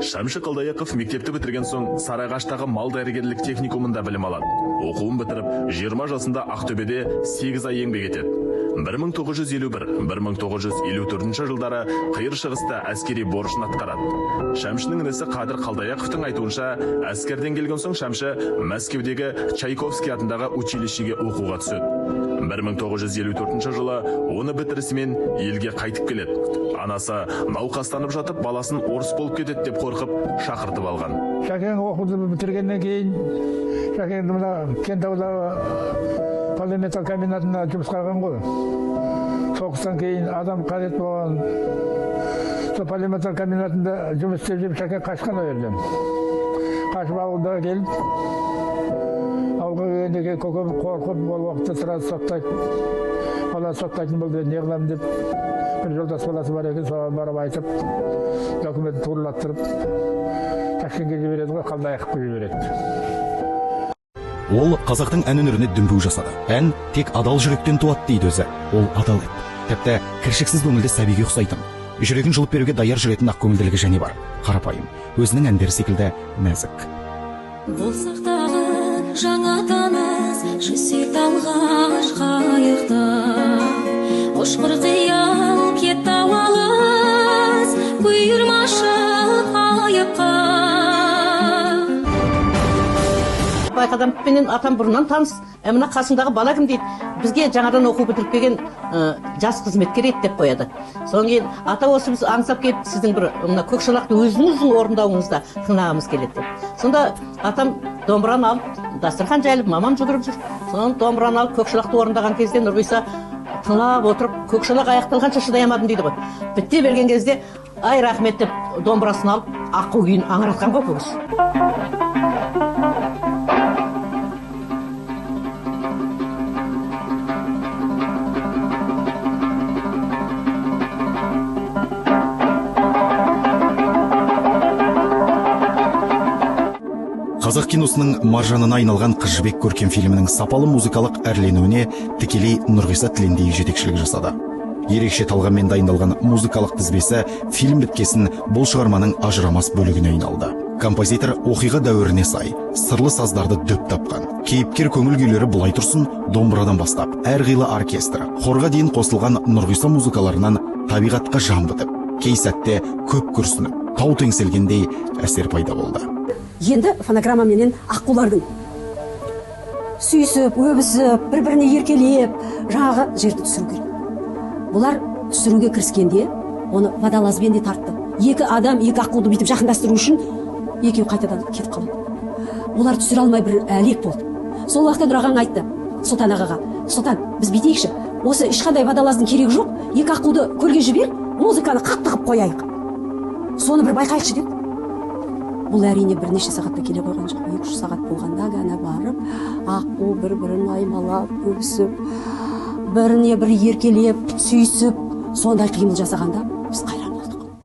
Шамшы Қалдаяқов мектепті бітірген соң Сарыағаштағы мал дәрігерлік техникумында білім алады. Оқуын бітіріп, 20 жасында Ақтөбеде 8 ай еңбек етеді. 1951-1954 жылдары Қиыр Шығыста әскери борышын атқарады. Шамшының інісі Қадыр Қалдаяқовтың айтуынша, әскерден келген соң Шамшы Мәскеудегі Чайковский атындағы училищеге оқуға түседі. 1954 жылы оны бітірісімен елге қайтып келеді. Анасы науқастанып жатып, баласын орыс болып кетеді деп қорқып, шақыртып алған. Шәкен оқуды бітіргеннен кейін, Шәкен мына Кентаудағы полиметалл комбинатына жұмысқа алған ғой. Соғыстан кейін адам қажет болған. Сол полиметалл комбинатында жұмыс істеп жүріп Шәкен қашқан ол жерден. Қашып ауылға келіп, ауылға келгенде көкем қорқып, ол уақытта сразу соттайды. Бала соттайтын болды, не қыламын деп, бір жолдас баласы бар екен, соған барып айтып, документті турлаттырып, Ташкентке жібереді ғой, Қалдаяқовқа жібереді. Ол қазақтың ән өнеріне дүмбу жасады. Ән тек адал жүректен туады дейді өзі. Ол адал еді. Тіпті кіршіксіз көңілді сәбиге ұқсайтын. Жүрегін жұлып беруге даяр жүретін ақ көңілділігі және бар. Қарапайым, өзінің әндері секілді нәзік. Болсақ дағы жаңа таныс, жүзет алғаш қайықта. Ұшқыр қиял кетті алыс, бұйырмашы айыққа. Байқадампенен атам бұрыннан таныс, әміна қасындағы бала кім дейді, бізге жаңадан оқу бітіріп келген жас қызметкер еді деп қояды. Содан кейін ата осы біз аңсап келіп, сіздің бір көкшалақты өзіңіздің орындауыңызда тыңдағымыз келеді деп. Сонда атам домбыраны алып, дастархан жайылып, мамам жүгіріп жүр. Содан домбыраны алып, көкшалақты орындаған кезде Нұрғиса тыңлап отырып, көкшалақ аяқталғанша шыдаймадым дейді ғой. Бітте берген кезде, ай рахмет деп домбырасын алып, аққу күйін аңыратқан ғой бұл кісі. Қазақ киносының маржанына айналған Қыз жібек көркем фильмінің сапалы музыкалық әрленуіне тікелей Нұрғиса Тілендиев жетекшілік жасады. Ерекше талғаммен дайындалған музыкалық тізбесі фильм біткесін бұл шығарманың ажырамас бөлігіне айналды. Композитор оқиға дәуіріне сай, сырлы саздарды дөп тапқан. Кейіпкер көңіл күйлері бұлай тұрсын, домбырадан бастап, әрқилы оркестр, хорға дейін қосылған Нұрғиса музыкаларынан табиғатқа жан бітіп, кей сәтте көп күрсініп, тау теңселгендей әсер пайда болды. Енді фонограмма менен аққулардың сүйісіп, өбісіп, бір-біріне еркелеп, жаңағы жерді түсіру керек. Бұлар түсіруге кіріскенде, оны водолазбен де тартты. Екі адам, екі аққуды бүйтіп жақындастыру үшін екеуі қайтадан кетіп қалды. Бұлар түсіре алмай бір әлек болды. Сол уақытта Нұрағаң айтты Сұлтан ағаға: "Сұлтан, біз бүйтейікші, осы ешқандай водолаздың керегі жоқ, екі аққуды көлге жібер, музыканы қатты қып қояйық. Соны бір байқайықшы" деді. Бұл әрине бірнеше сағатта келе қойған жоқ. 2-3 сағат болғанда ғана барып, аққу бір-бірін аймалап, өбісіп, біріне бір еркелеп, сүйісіп, сондай қимыл жасағанда біз қайран